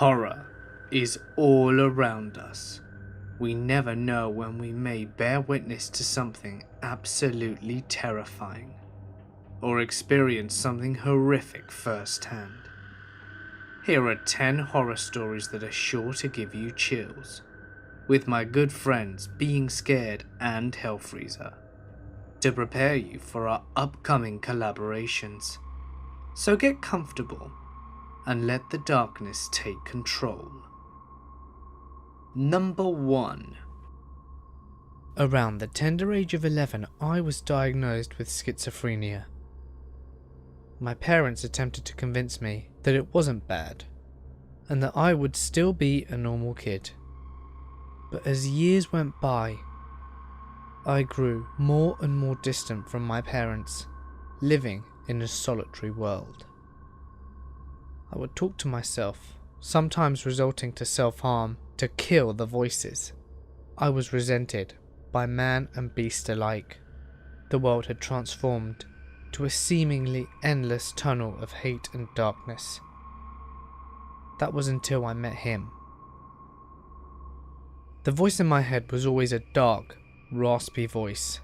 Horror is all around us. We never know when we may bear witness to something absolutely terrifying, or experience something horrific firsthand. Here are 10 horror stories that are sure to give you chills, with my good friends Being Scared and Hellfreezer, to prepare you for our upcoming collaborations. So get comfortable and let the darkness take control. Number 1. Around the tender age of 11, I was diagnosed with schizophrenia. My parents attempted to convince me that it wasn't bad, and that I would still be a normal kid. But as years went by, I grew more and more distant from my parents, living in a solitary world. I would talk to myself, sometimes resulting to self-harm, to kill the voices. I was resented by man and beast alike. The world had transformed to a seemingly endless tunnel of hate and darkness. That was until I met him. The voice in my head was always a dark, raspy voice.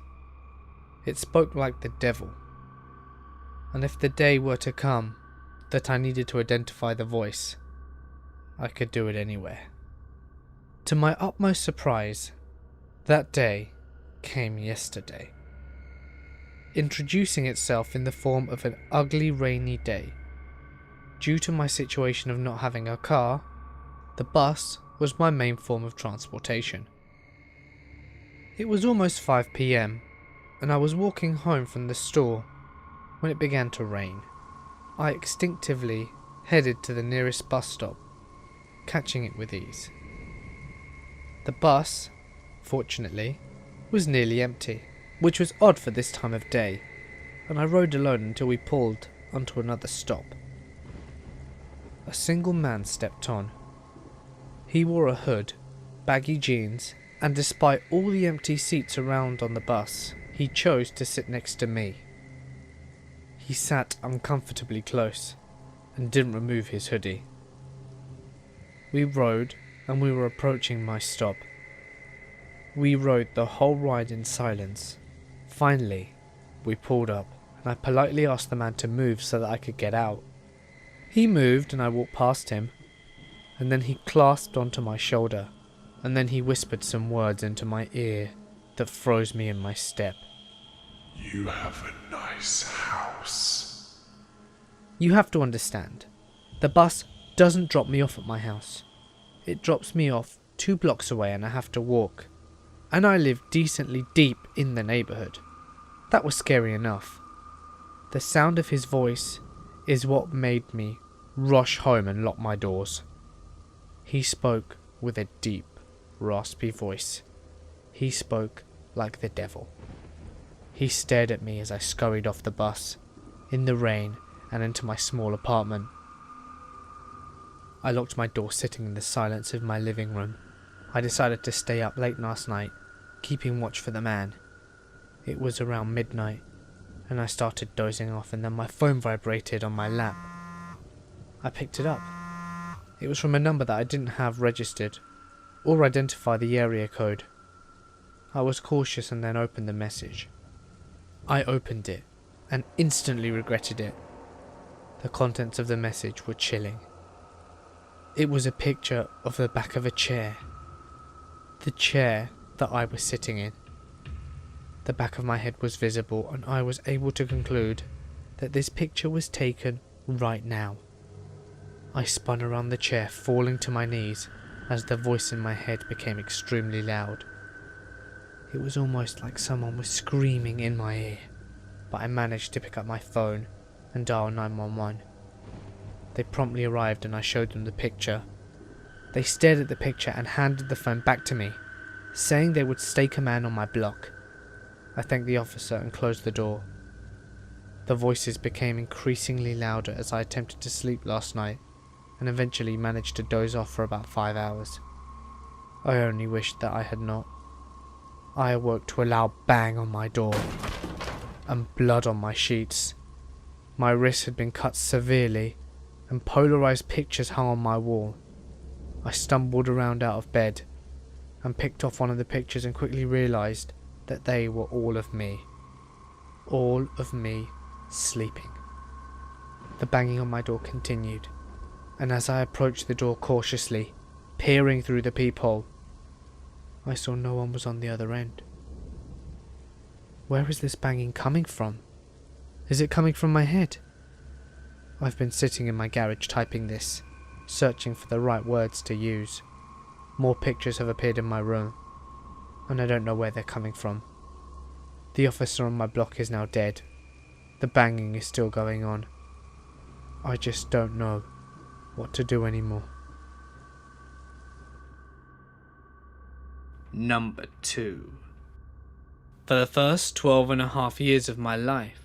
It spoke like the devil. And if the day were to come that I needed to identify the voice, I could do it anywhere. To my utmost surprise, that day came yesterday, introducing itself in the form of an ugly rainy day. Due to my situation of not having a car, the bus was my main form of transportation. It was almost 5 p.m, and I was walking home from the store when it began to rain. I instinctively headed to the nearest bus stop, catching it with ease. The bus, fortunately, was nearly empty, which was odd for this time of day, and I rode alone until we pulled onto another stop. A single man stepped on. He wore a hood, baggy jeans, and despite all the empty seats around on the bus, he chose to sit next to me. He sat uncomfortably close and didn't remove his hoodie. We rode and we were approaching my stop. We rode the whole ride in silence. Finally, we pulled up and I politely asked the man to move so that I could get out. He moved and I walked past him, and then he clasped onto my shoulder, and then he whispered some words into my ear that froze me in my step. You have a nice house. You have to understand, the bus doesn't drop me off at my house. It drops me off 2 blocks away and I have to walk. And I live decently deep in the neighbourhood. That was scary enough. The sound of his voice is what made me rush home and lock my doors. He spoke with a deep, raspy voice. He spoke like the devil. He stared at me as I scurried off the bus, in the rain and into my small apartment. I locked my door sitting in the silence of my living room. I decided to stay up late last night, keeping watch for the man. It was around midnight, and I started dozing off, and then my phone vibrated on my lap. I picked it up. It was from a number that I didn't have registered, or identify the area code. I was cautious and then opened the message. I opened it, and instantly regretted it. The contents of the message were chilling. It was a picture of the back of a chair. The chair that I was sitting in. The back of my head was visible, and I was able to conclude that this picture was taken right now. I spun around the chair, falling to my knees as the voice in my head became extremely loud. It was almost like someone was screaming in my ear, but I managed to pick up my phone and dial 911. They promptly arrived and I showed them the picture. They stared at the picture and handed the phone back to me, saying they would stake a man on my block. I thanked the officer and closed the door. The voices became increasingly louder as I attempted to sleep last night, and eventually managed to doze off for about 5 hours. I only wished that I had not. I awoke to a loud bang on my door, and blood on my sheets. My wrist had been cut severely, and polarized pictures hung on my wall. I stumbled around out of bed and picked off one of the pictures and quickly realised that they were all of me. All of me sleeping. The banging on my door continued, and as I approached the door cautiously, peering through the peephole, I saw no one was on the other end. Where is this banging coming from? Is it coming from my head? I've been sitting in my garage typing this, searching for the right words to use. More pictures have appeared in my room, and I don't know where they're coming from. The officer on my block is now dead. The banging is still going on. I just don't know what to do anymore. Number 2. For the first 12.5 years of my life,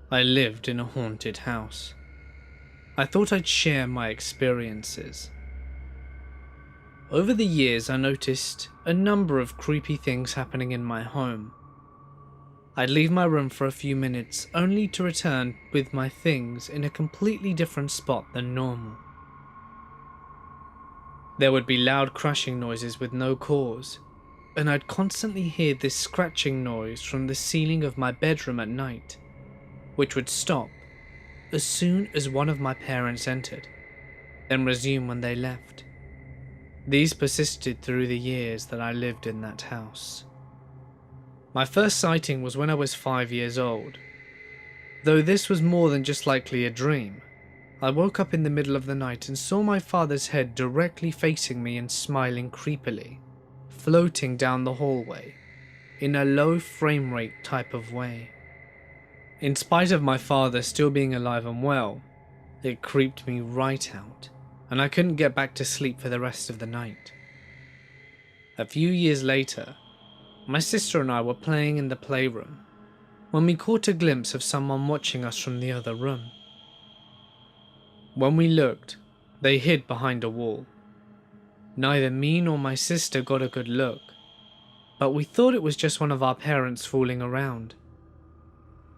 I lived in a haunted house. I thought I'd share my experiences. Over the years, I noticed a number of creepy things happening in my home. I'd leave my room for a few minutes only to return with my things in a completely different spot than normal. There would be loud crashing noises with no cause, and I'd constantly hear this scratching noise from the ceiling of my bedroom at night, which would stop as soon as one of my parents entered, then resume when they left. These persisted through the years that I lived in that house. My first sighting was when I was 5 years old. Though this was more than just likely a dream, I woke up in the middle of the night and saw my father's head directly facing me and smiling creepily, floating down the hallway, in a low frame rate type of way. In spite of my father still being alive and well, it creeped me right out, and I couldn't get back to sleep for the rest of the night. A few years later, my sister and I were playing in the playroom when we caught a glimpse of someone watching us from the other room. When we looked, they hid behind a wall. Neither me nor my sister got a good look, but we thought it was just one of our parents fooling around.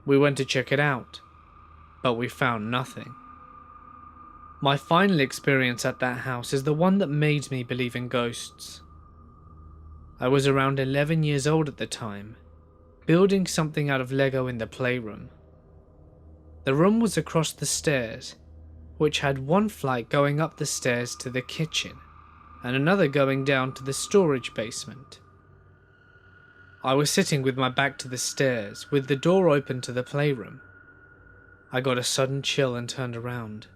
We went to check it out, but we found nothing. My final experience at that house is the one that made me believe in ghosts. I was around 11 years old at the time, building something out of Lego in the playroom. The room was across the stairs, which had one flight going up the stairs to the kitchen, and another going down to the storage basement. I was sitting with my back to the stairs, with the door open to the playroom. I got a sudden chill and turned around.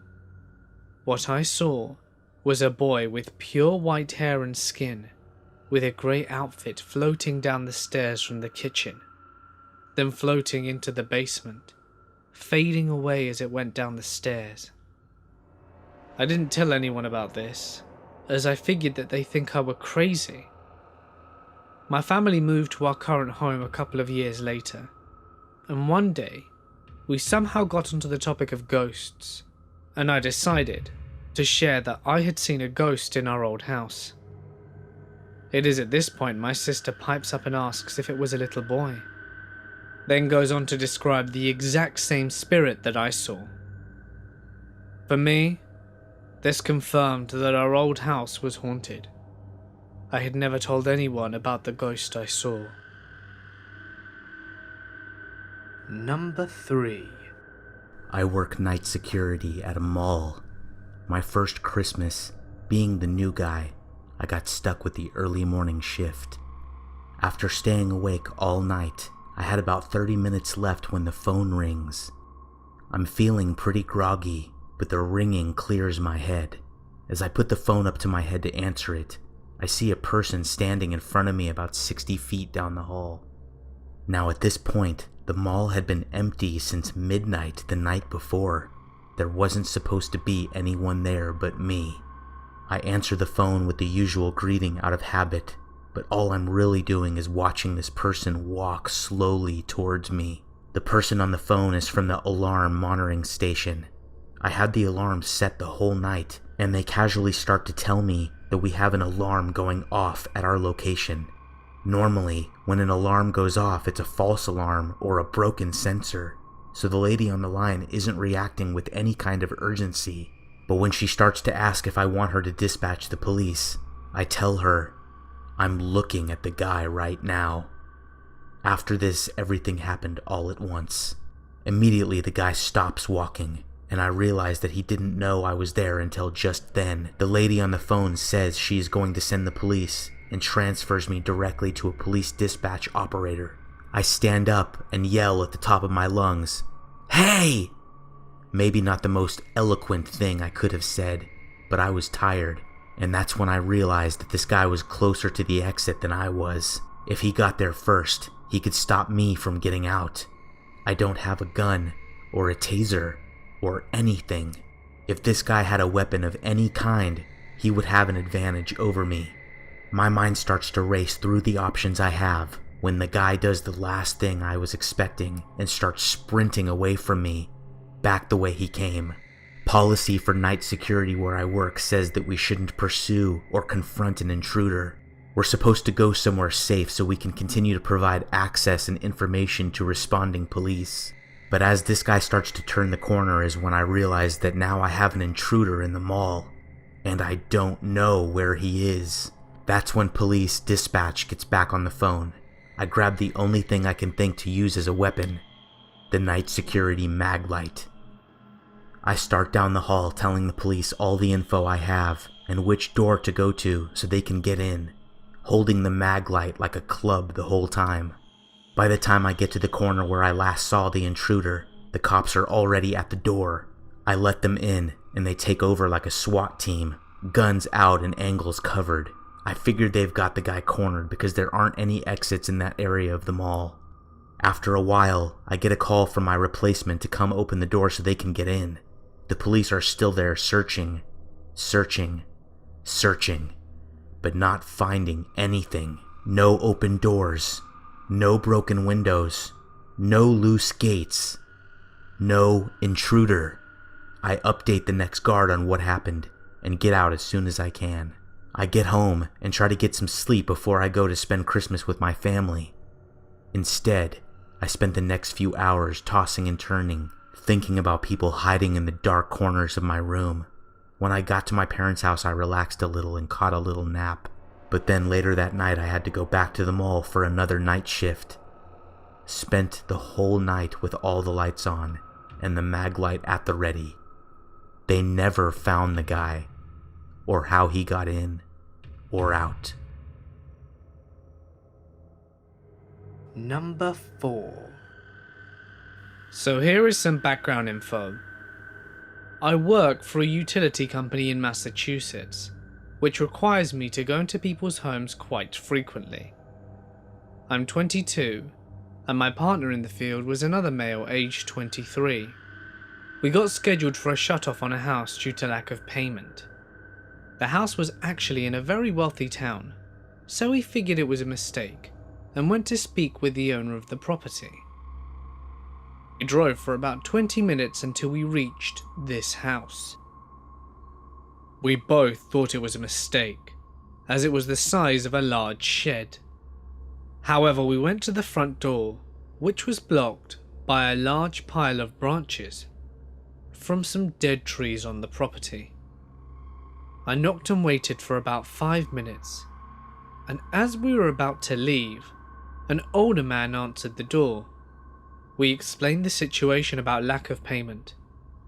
What I saw was a boy with pure white hair and skin, with a grey outfit floating down the stairs from the kitchen, then floating into the basement, fading away as it went down the stairs. I didn't tell anyone about this, as I figured that they think I were crazy. My family moved to our current home a couple of years later, and one day, we somehow got onto the topic of ghosts, and I decided to share that I had seen a ghost in our old house. It is at this point my sister pipes up and asks if it was a little boy, then goes on to describe the exact same spirit that I saw. For me, this confirmed that our old house was haunted. I had never told anyone about the ghost I saw. Number 3. I work night security at a mall. My first Christmas, being the new guy, I got stuck with the early morning shift. After staying awake all night, I had about 30 minutes left when the phone rings. I'm feeling pretty groggy, but the ringing clears my head. As I put the phone up to my head to answer it, I see a person standing in front of me about 60 feet down the hall. Now at this point, the mall had been empty since midnight the night before. There wasn't supposed to be anyone there but me. I answer the phone with the usual greeting out of habit, but all I'm really doing is watching this person walk slowly towards me. The person on the phone is from the alarm monitoring station. I had the alarm set the whole night, and they casually start to tell me that we have an alarm going off at our location. Normally, when an alarm goes off, it's a false alarm or a broken sensor, so the lady on the line isn't reacting with any kind of urgency. But when she starts to ask if I want her to dispatch the police, I tell her, I'm looking at the guy right now. After this, everything happened all at once. Immediately, the guy stops walking, and I realize that he didn't know I was there until just then. The lady on the phone says she is going to send the police and transfers me directly to a police dispatch operator. I stand up and yell at the top of my lungs, "Hey!" Maybe not the most eloquent thing I could have said, but I was tired, and that's when I realized that this guy was closer to the exit than I was. If he got there first, he could stop me from getting out. I don't have a gun, or a taser, or anything. If this guy had a weapon of any kind, he would have an advantage over me. My mind starts to race through the options I have when the guy does the last thing I was expecting and starts sprinting away from me, back the way he came. Policy for night security where I work says that we shouldn't pursue or confront an intruder. We're supposed to go somewhere safe so we can continue to provide access and information to responding police. But as this guy starts to turn the corner is when I realize that now I have an intruder in the mall, and I don't know where he is. That's when police dispatch gets back on the phone. I grab the only thing I can think to use as a weapon, the night security mag light. I start down the hall telling the police all the info I have and which door to go to so they can get in, holding the mag light like a club the whole time. By the time I get to the corner where I last saw the intruder, the cops are already at the door. I let them in and they take over like a SWAT team, guns out and angles covered. I figured they've got the guy cornered because there aren't any exits in that area of the mall. After a while, I get a call from my replacement to come open the door so they can get in. The police are still there searching, but not finding anything. No open doors, no broken windows, no loose gates, no intruder. I update the next guard on what happened and get out as soon as I can. I get home and try to get some sleep before I go to spend Christmas with my family. Instead, I spent the next few hours tossing and turning, thinking about people hiding in the dark corners of my room. When I got to my parents' house, I relaxed a little and caught a little nap. But then later that night, I had to go back to the mall for another night shift. Spent the whole night with all the lights on and the mag light at the ready. They never found the guy, or how he got in or out. Number 4. So here is some background info. I work for a utility company in Massachusetts, which requires me to go into people's homes quite frequently. I'm 22, and my partner in the field was another male aged 23. We got scheduled for a shut-off on a house due to lack of payment. The house was actually in a very wealthy town, so we figured it was a mistake and went to speak with the owner of the property. We drove for about 20 minutes until we reached this house. We both thought it was a mistake, as it was the size of a large shed. However, we went to the front door, which was blocked by a large pile of branches from some dead trees on the property. I knocked and waited for about 5 minutes, and as we were about to leave, an older man answered the door. We explained the situation about lack of payment,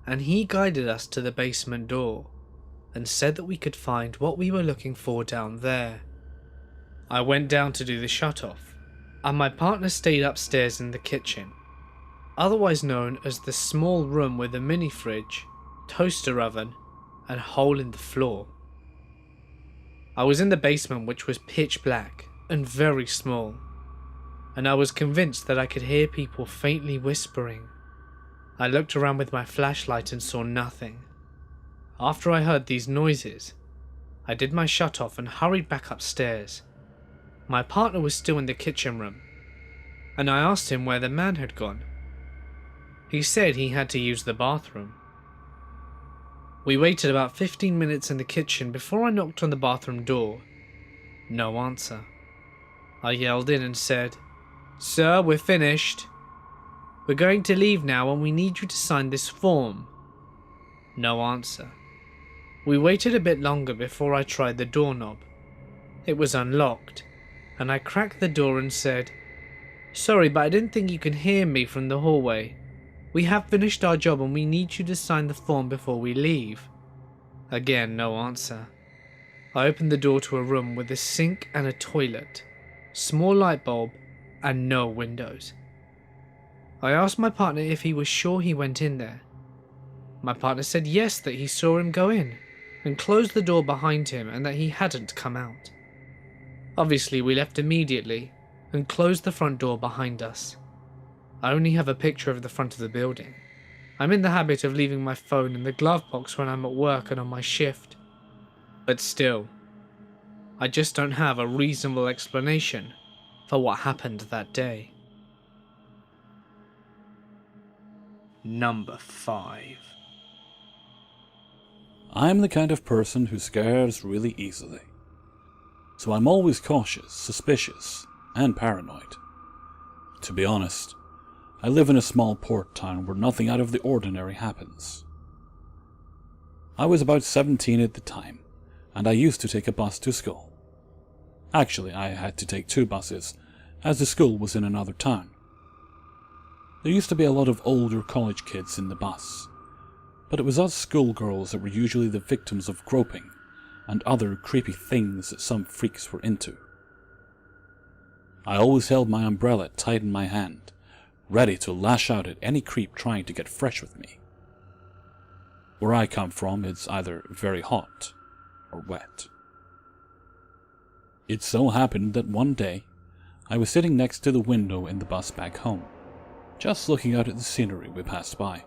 and he guided us to the basement door and said that we could find what we were looking for down there. I went down to do the shut-off, and my partner stayed upstairs in the kitchen, otherwise known as the small room with a mini fridge, toaster oven, and hole in the floor. I was in the basement, which was pitch black and very small, and I was convinced that I could hear people faintly whispering. I looked around with my flashlight and saw nothing. After I heard these noises, I did my shut-off and hurried back upstairs. My partner was still in the kitchen room, and I asked him where the man had gone. He said he had to use the bathroom. We waited about 15 minutes in the kitchen before I knocked on the bathroom door. No answer. I yelled in and said, "Sir, we're finished. We're going to leave now and we need you to sign this form." No answer. We waited a bit longer before I tried the doorknob. It was unlocked, and I cracked the door and said, "Sorry, but I didn't think you could hear me from the hallway. We have finished our job and we need you to sign the form before we leave." Again, no answer. I opened the door to a room with a sink and a toilet, small light bulb, and no windows. I asked my partner if he was sure he went in there. My partner said yes, that he saw him go in, and closed the door behind him, and that he hadn't come out. Obviously, we left immediately and closed the front door behind us. I only have a picture of the front of the building. I'm in the habit of leaving my phone in the glove box when I'm at work and on my shift. But still, I just don't have a reasonable explanation for what happened that day. Number 5. I'm the kind of person who scares really easily. So I'm always cautious, suspicious, and paranoid. To be honest, I live in a small port town where nothing out of the ordinary happens. I was about 17 at the time, and I used to take a bus to school. Actually, I had to take 2 buses, as the school was in another town. There used to be a lot of older college kids in the bus, but it was us schoolgirls that were usually the victims of groping and other creepy things that some freaks were into. I always held my umbrella tight in my hand, ready to lash out at any creep trying to get fresh with me. Where I come from, it's either very hot or wet. It so happened that one day, I was sitting next to the window in the bus back home, just looking out at the scenery we passed by.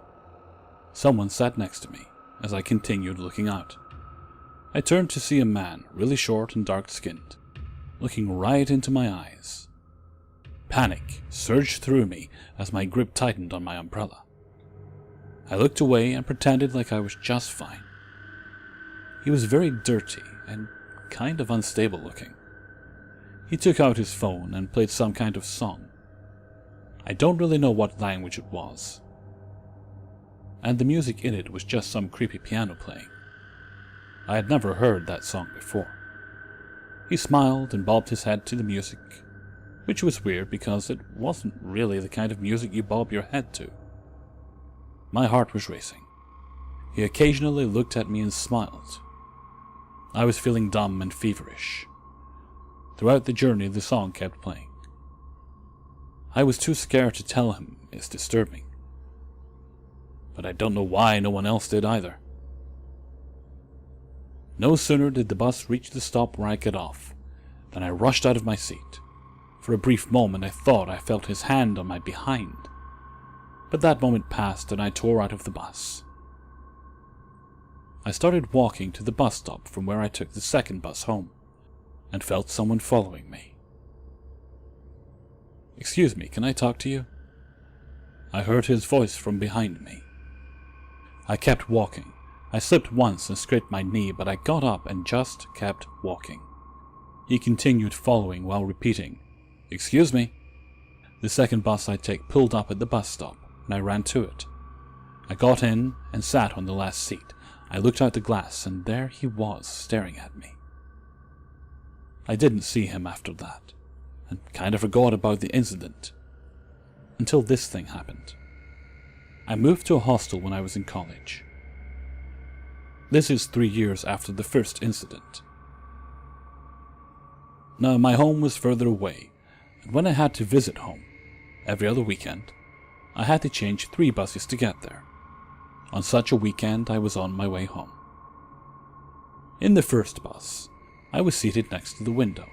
Someone sat next to me as I continued looking out. I turned to see a man, really short and dark-skinned, looking right into my eyes. Panic surged through me as my grip tightened on my umbrella. I looked away and pretended like I was just fine. He was very dirty and kind of unstable looking. He took out his phone and played some kind of song. I don't really know what language it was. And the music in it was just some creepy piano playing. I had never heard that song before. He smiled and bobbed his head to the music, which was weird because it wasn't really the kind of music you bob your head to. My heart was racing. He occasionally looked at me and smiled. I was feeling dumb and feverish. Throughout the journey, the song kept playing. I was too scared to tell him it's disturbing. But I don't know why no one else did either. No sooner did the bus reach the stop where I got off than I rushed out of my seat. For a brief moment I thought I felt his hand on my behind. But that moment passed and I tore out of the bus. I started walking to the bus stop from where I took the second bus home, and felt someone following me. "Excuse me, can I talk to you?" I heard his voice from behind me. I kept walking. I slipped once and scraped my knee, but I got up and just kept walking. He continued following while repeating, "Excuse me." The second bus I take pulled up at the bus stop, and I ran to it. I got in and sat on the last seat. I looked out the glass, and there he was, staring at me. I didn't see him after that, and kind of forgot about the incident, until this thing happened. I moved to a hostel when I was in college. This is 3 years after the first incident. Now, my home was further away, and when I had to visit home, every other weekend, I had to change 3 buses to get there. On such a weekend, I was on my way home. In the first bus, I was seated next to the window.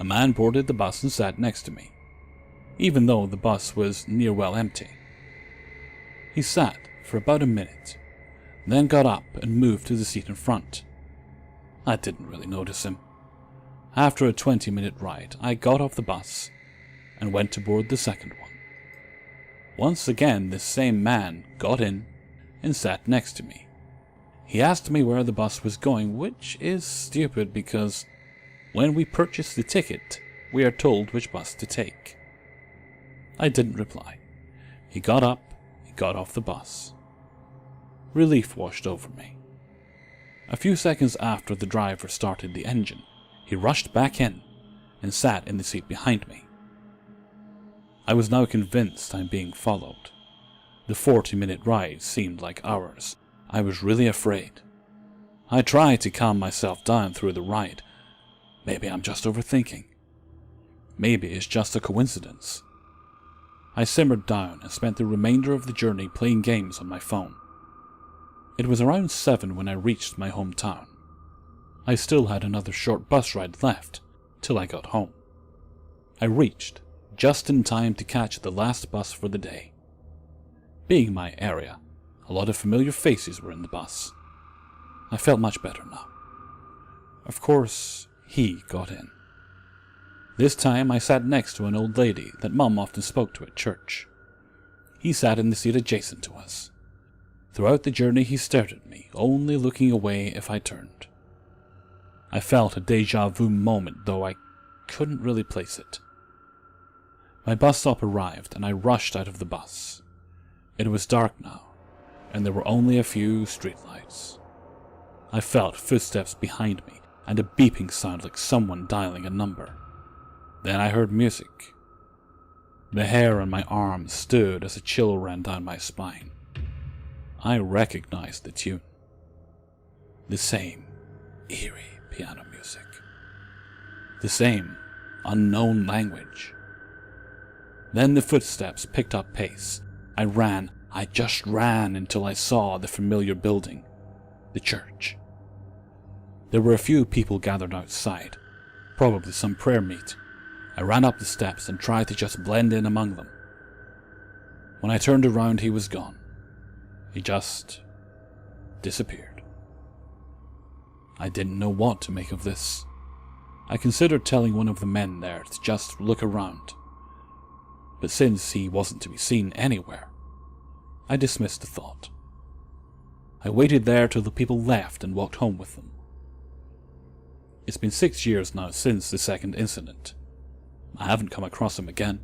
A man boarded the bus and sat next to me, even though the bus was near well empty. He sat for about a minute, then got up and moved to the seat in front. I didn't really notice him. After a 20-minute ride, I got off the bus and went to board the second one. Once again, this same man got in and sat next to me. He asked me where the bus was going, which is stupid because when we purchase the ticket, we are told which bus to take. I didn't reply. He got up, he got off the bus. Relief washed over me. A few seconds after the driver started the engine, he rushed back in and sat in the seat behind me. I was now convinced I'm being followed. The 40-minute ride seemed like hours. I was really afraid. I tried to calm myself down through the ride. Maybe I'm just overthinking. Maybe it's just a coincidence. I simmered down and spent the remainder of the journey playing games on my phone. It was around 7 when I reached my hometown. I still had another short bus ride left till I got home. I reached just in time to catch the last bus for the day. Being my area, a lot of familiar faces were in the bus. I felt much better now. Of course, he got in. This time I sat next to an old lady that Mum often spoke to at church. He sat in the seat adjacent to us. Throughout the journey he stared at me, only looking away if I turned. I felt a deja vu moment, though I couldn't really place it. My bus stop arrived and I rushed out of the bus. It was dark now, and there were only a few streetlights. I felt footsteps behind me and a beeping sound like someone dialing a number. Then I heard music. The hair on my arms stood as a chill ran down my spine. I recognized the tune. The same eerie piano music. The same unknown language. Then the footsteps picked up pace. I just ran until I saw the familiar building, the church. There were a few people gathered outside, probably some prayer meet. I ran up the steps and tried to just blend in among them. When I turned around, he was gone. He just disappeared. I didn't know what to make of this. I considered telling one of the men there to just look around. But since he wasn't to be seen anywhere, I dismissed the thought. I waited there till the people left and walked home with them. It's been 6 years now since the second incident. I haven't come across him again.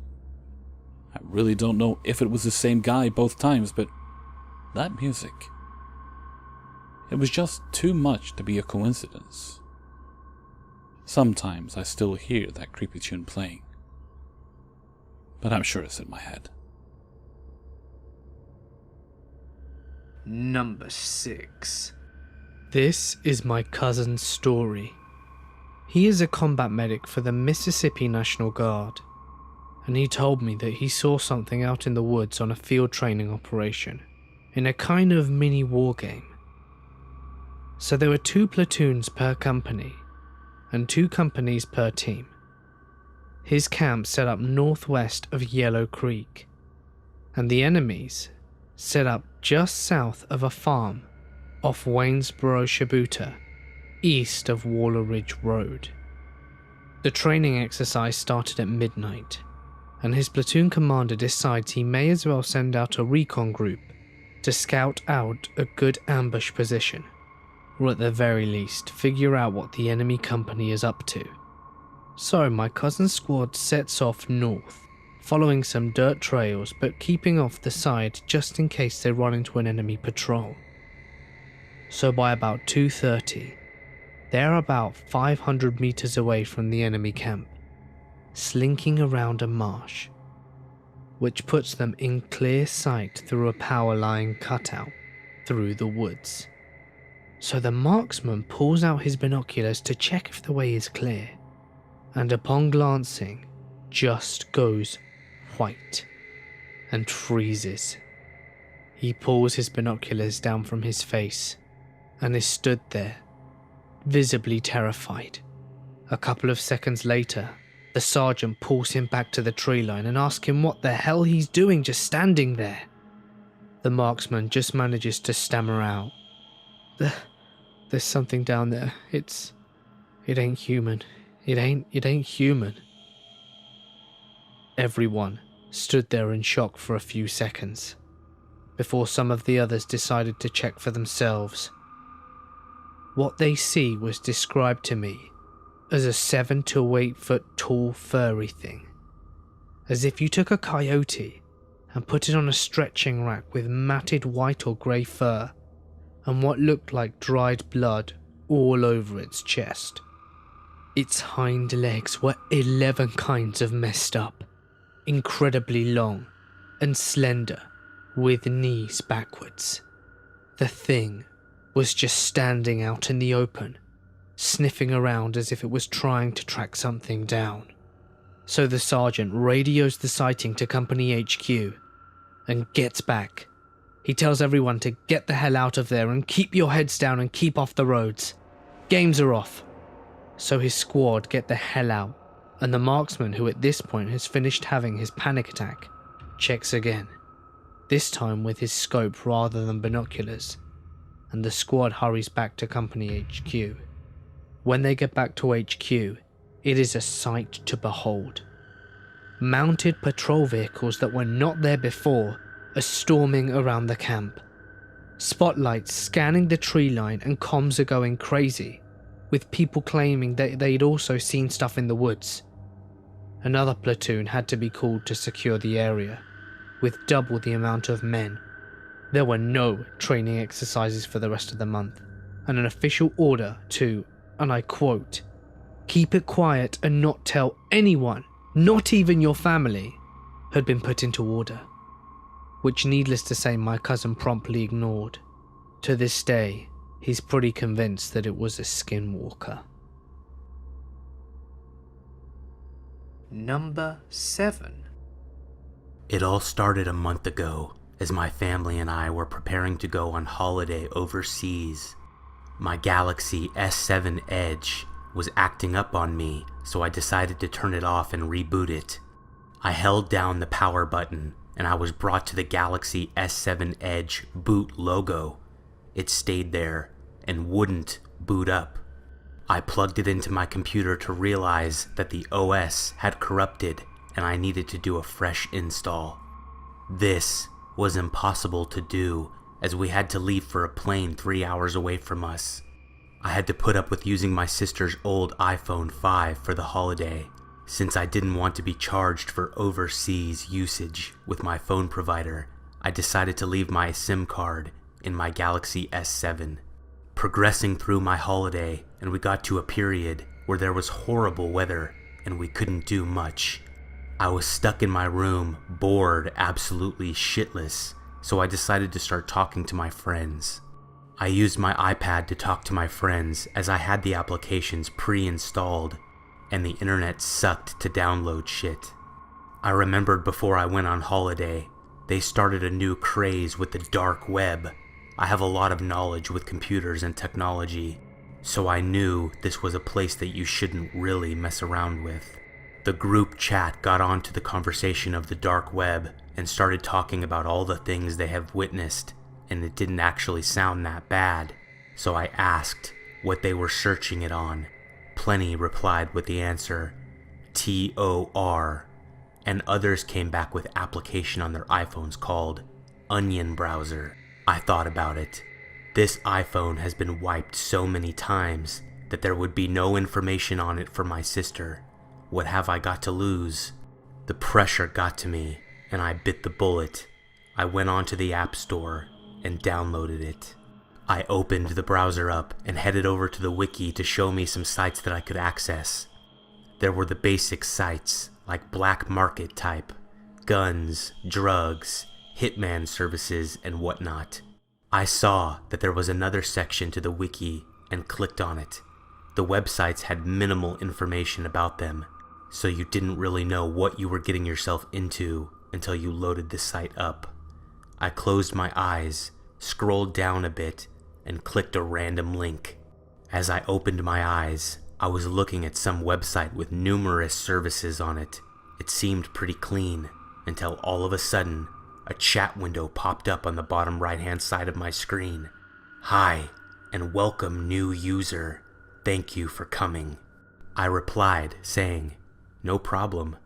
I really don't know if it was the same guy both times, but that music, it was just too much to be a coincidence. Sometimes I still hear that creepy tune playing, but I'm sure it's in my head. Number 6. This is my cousin's story. He is a combat medic for the Mississippi National Guard, and he told me that he saw something out in the woods on a field training operation, in a kind of mini war game. So there were 2 platoons per company, and 2 companies per team. His camp set up northwest of Yellow Creek, and the enemies set up just south of a farm off Waynesboro, Shibuya, east of Waller Ridge Road. The training exercise started at midnight, and his platoon commander decides he may as well send out a recon group to scout out a good ambush position, or at the very least figure out what the enemy company is up to. So my cousin's squad sets off north, following some dirt trails but keeping off the side just in case they run into an enemy patrol. So by about 2:30, they're about 500 meters away from the enemy camp, slinking around a marsh, which puts them in clear sight through a power line cutout through the woods. So the marksman pulls out his binoculars to check if the way is clear, and upon glancing, just goes white and freezes. He pulls his binoculars down from his face and is stood there, visibly terrified. A couple of seconds later, the sergeant pulls him back to the tree line and asks him what the hell he's doing just standing there. The marksman just manages to stammer out, "There's something down there. It ain't human. It ain't human." Everyone stood there in shock for a few seconds, before some of the others decided to check for themselves. What they see was described to me as a 7 to 8 foot tall furry thing, as if you took a coyote and put it on a stretching rack with matted white or grey fur, and what looked like dried blood all over its chest. Its hind legs were 11 kinds of messed up, incredibly long and slender, with knees backwards. The thing was just standing out in the open, sniffing around as if it was trying to track something down. So the sergeant radios the sighting to Company HQ and gets back. He tells everyone to get the hell out of there and keep your heads down and keep off the roads. Games are off. So his squad get the hell out, and the marksman, who at this point has finished having his panic attack, checks again, this time with his scope rather than binoculars, and the squad hurries back to Company HQ. When they get back to HQ, it is a sight to behold. Mounted patrol vehicles that were not there before are storming around the camp. Spotlights scanning the tree line and comms are going crazy, with people claiming that they'd also seen stuff in the woods. Another platoon had to be called to secure the area, with double the amount of men. There were no training exercises for the rest of the month, and an official order to, and I quote, "keep it quiet and not tell anyone, not even your family," had been put into order, which needless to say my cousin promptly ignored. To this day, he's pretty convinced that it was a skinwalker. Number 7. It all started a month ago, as my family and I were preparing to go on holiday overseas. My Galaxy S7 Edge was acting up on me, so I decided to turn it off and reboot it. I held down the power button, and I was brought to the Galaxy S7 Edge boot logo. It stayed there and wouldn't boot up. I plugged it into my computer to realize that the OS had corrupted and I needed to do a fresh install. This was impossible to do, as we had to leave for a plane 3 hours away from us. I had to put up with using my sister's old iPhone 5 for the holiday, since I didn't want to be charged for overseas usage with my phone provider. I decided to leave my SIM card in my Galaxy S7. Progressing through my holiday, and we got to a period where there was horrible weather and we couldn't do much. I was stuck in my room, bored, absolutely shitless, so I decided to start talking to my friends. I used my iPad to talk to my friends, as I had the applications pre-installed and the internet sucked to download shit. I remembered before I went on holiday, they started a new craze with the dark web. I have a lot of knowledge with computers and technology, so I knew this was a place that you shouldn't really mess around with. The group chat got onto the conversation of the dark web and started talking about all the things they have witnessed, and it didn't actually sound that bad, so I asked what they were searching it on. Plenty replied with the answer, TOR, and others came back with application on their iPhones called Onion Browser. I thought about it. This iPhone has been wiped so many times that there would be no information on it for my sister. What have I got to lose? The pressure got to me, and I bit the bullet. I went onto the App Store and downloaded it. I opened the browser up and headed over to the wiki to show me some sites that I could access. There were the basic sites, like black market type, guns, drugs, hitman services, and whatnot. I saw that there was another section to the wiki and clicked on it. The websites had minimal information about them, so you didn't really know what you were getting yourself into until you loaded the site up. I closed my eyes, scrolled down a bit, and clicked a random link. As I opened my eyes, I was looking at some website with numerous services on it. It seemed pretty clean, until all of a sudden, a chat window popped up on the bottom right-hand side of my screen. "Hi, and welcome new user. Thank you for coming." I replied, saying, "No problem."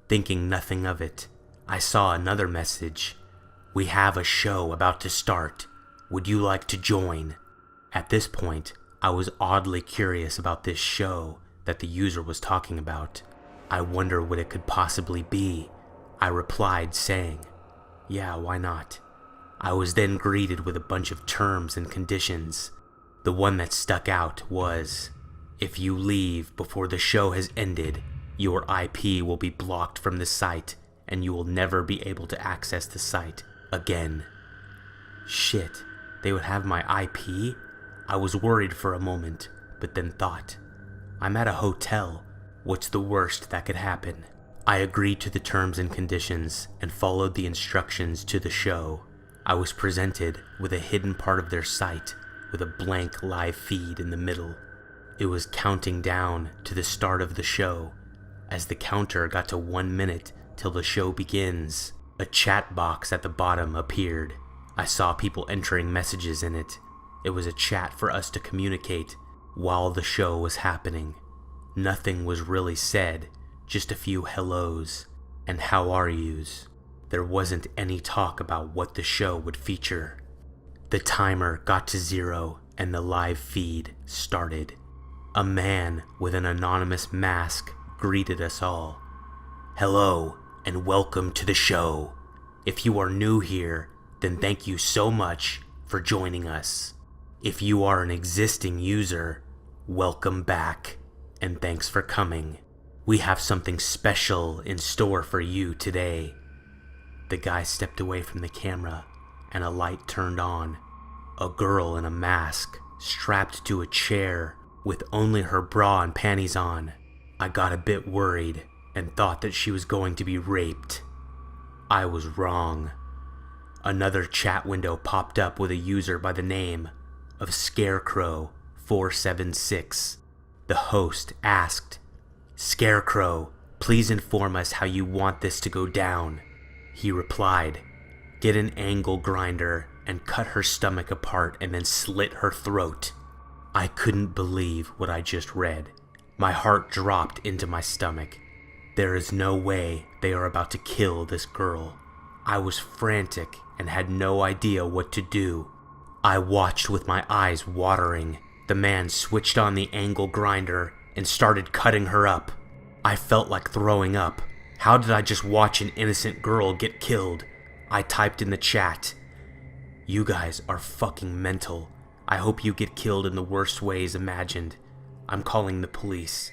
Thinking nothing of it, I saw another message. "We have a show about to start. Would you like to join?" At this point, I was oddly curious about this show that the user was talking about. I wonder what it could possibly be. I replied saying, "Yeah, why not?" I was then greeted with a bunch of terms and conditions. The one that stuck out was, if you leave before the show has ended, your IP will be blocked from the site and you will never be able to access the site again. Shit, they would have my IP? I was worried for a moment, but then thought, I'm at a hotel. What's the worst that could happen? I agreed to the terms and conditions and followed the instructions to the show. I was presented with a hidden part of their site with a blank live feed in the middle. It was counting down to the start of the show. As the counter got to 1 minute till the show begins, a chat box at the bottom appeared. I saw people entering messages in it. It was a chat for us to communicate while the show was happening. Nothing was really said, just a few hellos and how are yous. There wasn't any talk about what the show would feature. The timer got to 0 and the live feed started. A man with an anonymous mask greeted us all. Hello and welcome to the show. If you are new here, then thank you so much for joining us. If you are an existing user, welcome back and thanks for coming. We have something special in store for you today. The guy stepped away from the camera and a light turned on. A girl in a mask, strapped to a chair with only her bra and panties on. I got a bit worried and thought that she was going to be raped. I was wrong. Another chat window popped up with a user by the name of Scarecrow476. The host asked, Scarecrow, please inform us how you want this to go down. He replied, get an angle grinder and cut her stomach apart and then slit her throat. I couldn't believe what I just read. My heart dropped into my stomach. There is no way they are about to kill this girl. I was frantic and had no idea what to do. I watched with my eyes watering. The man switched on the angle grinder and started cutting her up. I felt like throwing up. How did I just watch an innocent girl get killed? I typed in the chat, you guys are fucking mental. I hope you get killed in the worst ways imagined. I'm calling the police.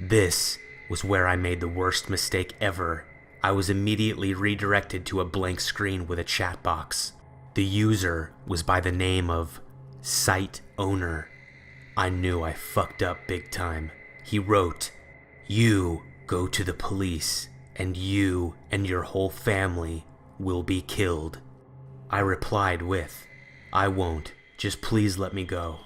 This was where I made the worst mistake ever. I was immediately redirected to a blank screen with a chat box. The user was by the name of Site Owner. I knew I fucked up big time. He wrote, you go to the police and you and your whole family will be killed. I replied with, I won't, just please let me go.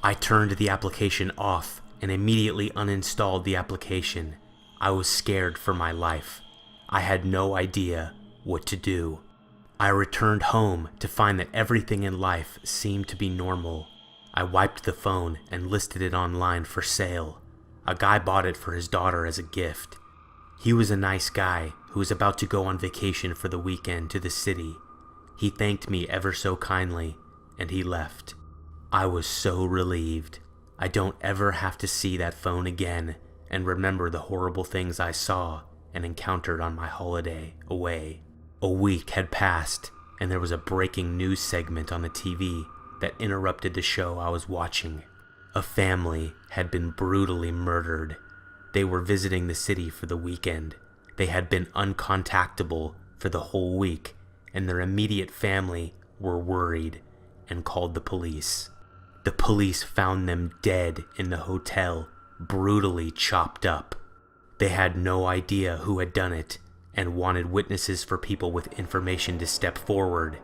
I turned the application off and immediately uninstalled the application. I was scared for my life. I had no idea what to do. I returned home to find that everything in life seemed to be normal. I wiped the phone and listed it online for sale. A guy bought it for his daughter as a gift. He was a nice guy who was about to go on vacation for the weekend to the city. He thanked me ever so kindly, and he left. I was so relieved. I don't ever have to see that phone again and remember the horrible things I saw and encountered on my holiday away. A week had passed, and there was a breaking news segment on the TV that interrupted the show I was watching. A family had been brutally murdered. They were visiting the city for the weekend. They had been uncontactable for the whole week, and their immediate family were worried and called the police. The police found them dead in the hotel, brutally chopped up. They had no idea who had done it and wanted witnesses for people with information to step forward.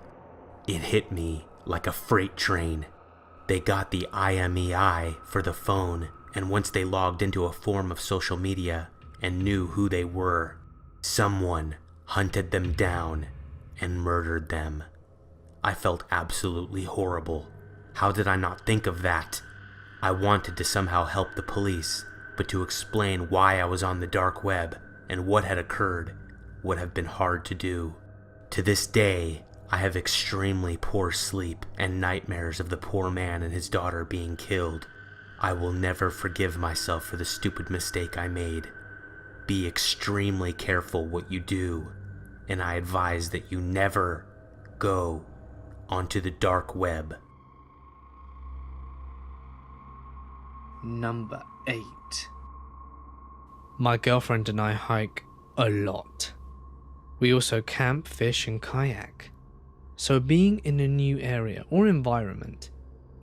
It hit me like a freight train. They got the IMEI for the phone, and once they logged into a form of social media and knew who they were, someone hunted them down and murdered them. I felt absolutely horrible. How did I not think of that? I wanted to somehow help the police, but to explain why I was on the dark web and what had occurred would have been hard to do. To this day, I have extremely poor sleep and nightmares of the poor man and his daughter being killed. I will never forgive myself for the stupid mistake I made. Be extremely careful what you do, and I advise that you never go onto the dark web. Number 8. My girlfriend and I hike a lot. We also camp, fish, and kayak. So being in a new area or environment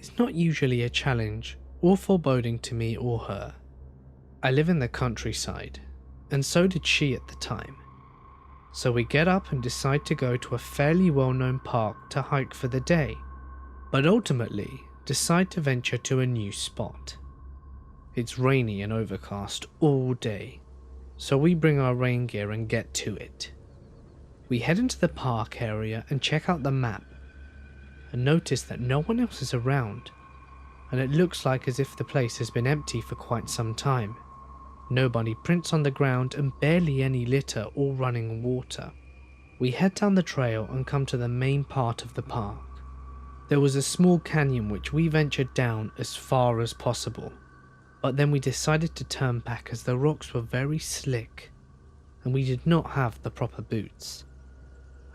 is not usually a challenge or foreboding to me or her. I live in the countryside, and so did she at the time. So we get up and decide to go to a fairly well-known park to hike for the day, but ultimately decide to venture to a new spot. It's rainy and overcast all day, so we bring our rain gear and get to it. We head into the park area and check out the map, and notice that no one else is around, and it looks like as if the place has been empty for quite some time. Nobody prints on the ground and barely any litter or running water. We head down the trail and come to the main part of the park. There was a small canyon which we ventured down as far as possible, but then we decided to turn back as the rocks were very slick and we did not have the proper boots.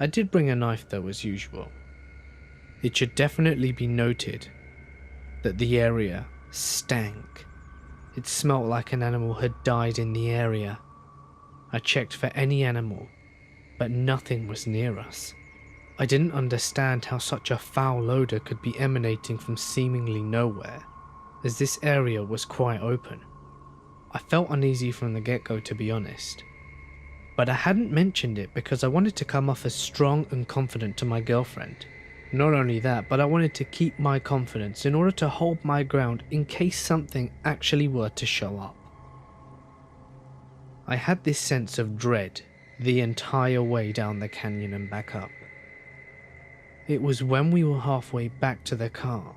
I did bring a knife though, as usual. It should definitely be noted that the area stank. It smelt like an animal had died in the area. I checked for any animal, but nothing was near us. I didn't understand how such a foul odour could be emanating from seemingly nowhere, as this area was quite open. I felt uneasy from the get-go, to be honest, but I hadn't mentioned it because I wanted to come off as strong and confident to my girlfriend. Not only that, but I wanted to keep my confidence in order to hold my ground in case something actually were to show up. I had this sense of dread the entire way down the canyon and back up. It was when we were halfway back to the car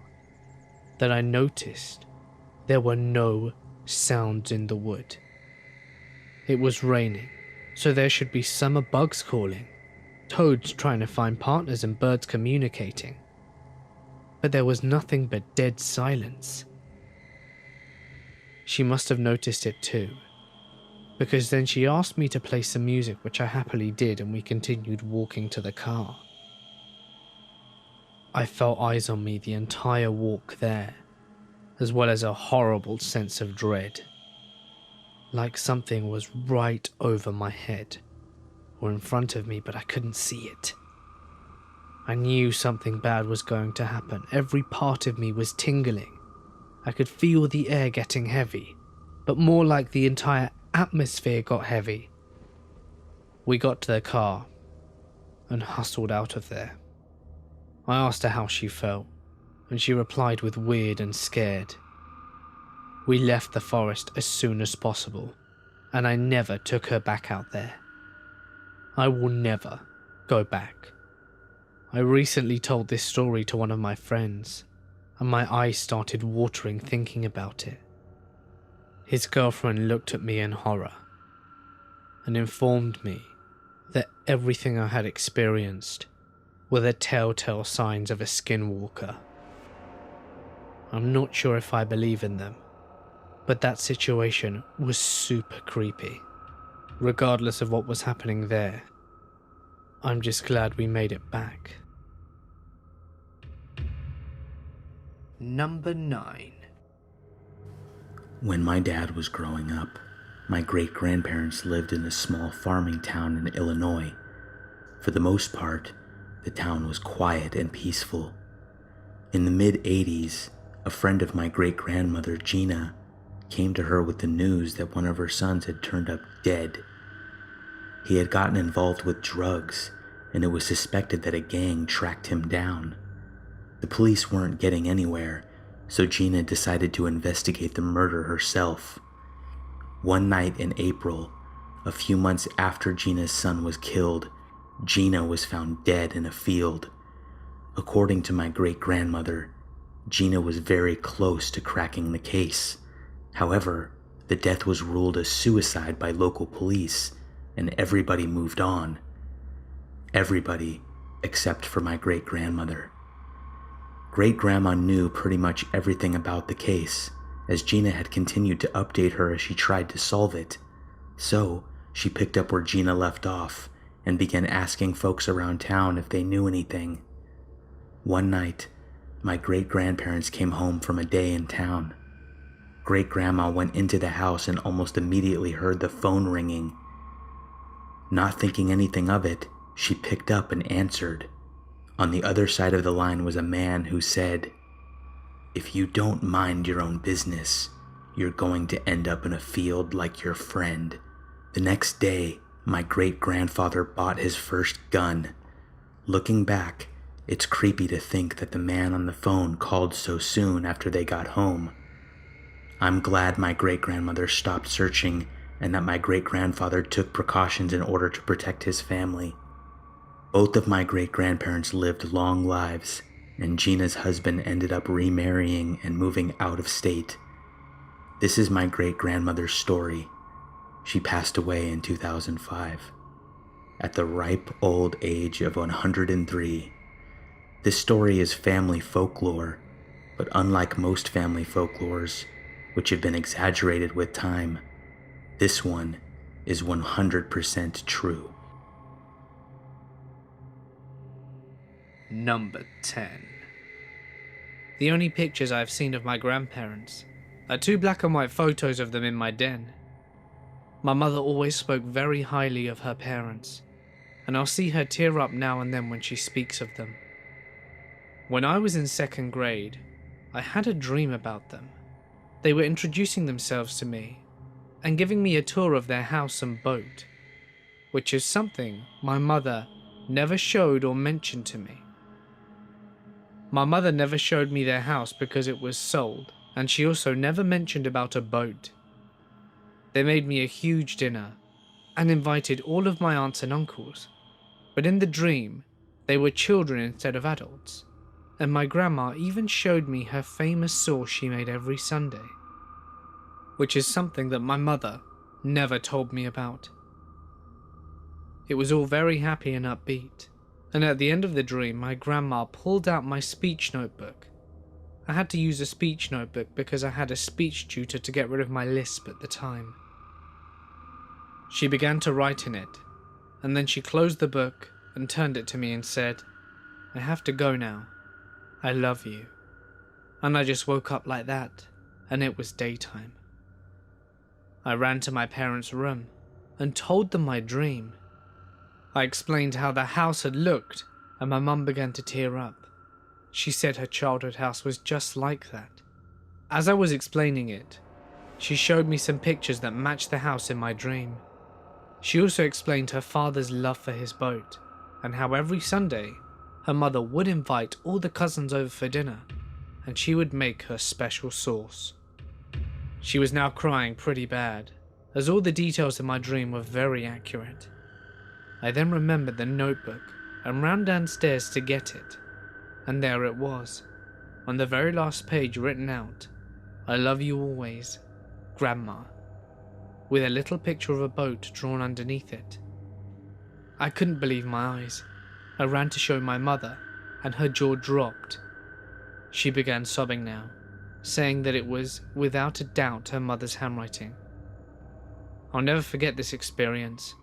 that I noticed there were no sounds in the wood. It was raining, so there should be summer bugs calling, toads trying to find partners and birds communicating. But there was nothing but dead silence. She must have noticed it too, because then she asked me to play some music, which I happily did, and we continued walking to the car. I felt eyes on me the entire walk there, as well as a horrible sense of dread. Like something was right over my head, or in front of me, but I couldn't see it. I knew something bad was going to happen. Every part of me was tingling. I could feel the air getting heavy, but more like the entire atmosphere got heavy. We got to the car and hustled out of there. I asked her how she felt, and she replied with weird and scared. We left the forest as soon as possible, and I never took her back out there. I will never go back. I recently told this story to one of my friends, and my eyes started watering thinking about it. His girlfriend looked at me in horror and informed me that everything I had experienced were the telltale signs of a skinwalker. I'm not sure if I believe in them, but that situation was super creepy. Regardless of what was happening there, I'm just glad we made it back. Number 9. When my dad was growing up, my great-grandparents lived in a small farming town in Illinois. For the most part, the town was quiet and peaceful. In the mid-'80s, a friend of my great-grandmother, Gina, came to her with the news that one of her sons had turned up dead. He had gotten involved with drugs, and it was suspected that a gang tracked him down. The police weren't getting anywhere, so Gina decided to investigate the murder herself. One night in April, a few months after Gina's son was killed, Gina was found dead in a field. According to my great-grandmother, Gina was very close to cracking the case. However, the death was ruled a suicide by local police, and everybody moved on. Everybody except for my great-grandmother. Great-grandma knew pretty much everything about the case, as Gina had continued to update her as she tried to solve it. So, she picked up where Gina left off and began asking folks around town if they knew anything. One night, my great-grandparents came home from a day in town. Great-grandma went into the house and almost immediately heard the phone ringing. Not thinking anything of it, she picked up and answered. On the other side of the line was a man who said, "If you don't mind your own business, you're going to end up in a field like your friend." The next day, my great-grandfather bought his first gun. Looking back, it's creepy to think that the man on the phone called so soon after they got home. I'm glad my great-grandmother stopped searching and that my great-grandfather took precautions in order to protect his family. Both of my great-grandparents lived long lives, and Gina's husband ended up remarrying and moving out of state. This is my great-grandmother's story. She passed away in 2005, at the ripe old age of 103. This story is family folklore, but unlike most family folklores, which have been exaggerated with time, this one is 100% true. Number 10. The only pictures I've seen of my grandparents are 2 black and white photos of them in my den. My mother always spoke very highly of her parents, and I'll see her tear up now and then when she speaks of them. When I was in 2nd grade, I had a dream about them. They were introducing themselves to me and giving me a tour of their house and boat, which is something my mother never showed or mentioned to me. My mother never showed me their house because it was sold, and she also never mentioned about a boat. They made me a huge dinner and invited all of my aunts and uncles, but in the dream, they were children instead of adults, and my grandma even showed me her famous sauce she made every Sunday, which is something that my mother never told me about. It was all very happy and upbeat, and at the end of the dream, my grandma pulled out my speech notebook. I had to use a speech notebook because I had a speech tutor to get rid of my lisp at the time. She began to write in it, and then she closed the book and turned it to me and said, "I have to go now. I love you." And I just woke up like that, and it was daytime. I ran to my parents' room and told them my dream. I explained how the house had looked, and my mum began to tear up. She said her childhood house was just like that. As I was explaining it, she showed me some pictures that matched the house in my dream. She also explained her father's love for his boat, and how every Sunday, her mother would invite all the cousins over for dinner, and she would make her special sauce. She was now crying pretty bad, as all the details in my dream were very accurate. I then remembered the notebook and ran downstairs to get it, and there it was, on the very last page written out, "I love you always, Grandma," with a little picture of a boat drawn underneath it. I couldn't believe my eyes. I ran to show my mother, and her jaw dropped. She began sobbing now, saying that it was without a doubt her mother's handwriting. I'll never forget this experience,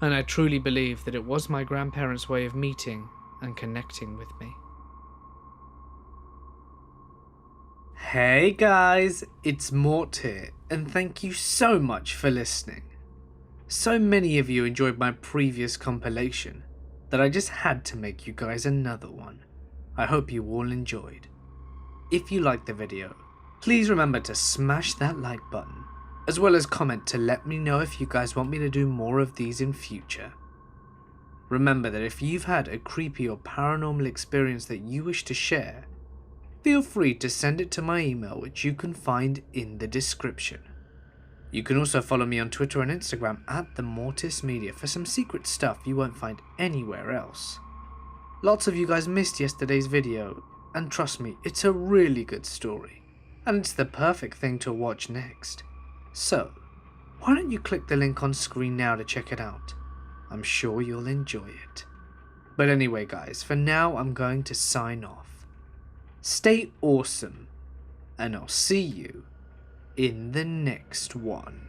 and I truly believe that it was my grandparents' way of meeting and connecting with me. Hey guys, it's Mort here, and thank you so much for listening. So many of you enjoyed my previous compilation that I just had to make you guys another one. I hope you all enjoyed. If you liked the video, please remember to smash that like button, as well as comment to let me know if you guys want me to do more of these in future. Remember that if you've had a creepy or paranormal experience that you wish to share, feel free to send it to my email, which you can find in the description. You can also follow me on Twitter and Instagram at The Mortis Media for some secret stuff you won't find anywhere else. Lots of you guys missed yesterday's video, and trust me, it's a really good story, and it's the perfect thing to watch next. So, why don't you click the link on screen now to check it out? I'm sure you'll enjoy it. But anyway guys, for now I'm going to sign off. Stay awesome, and I'll see you in the next one.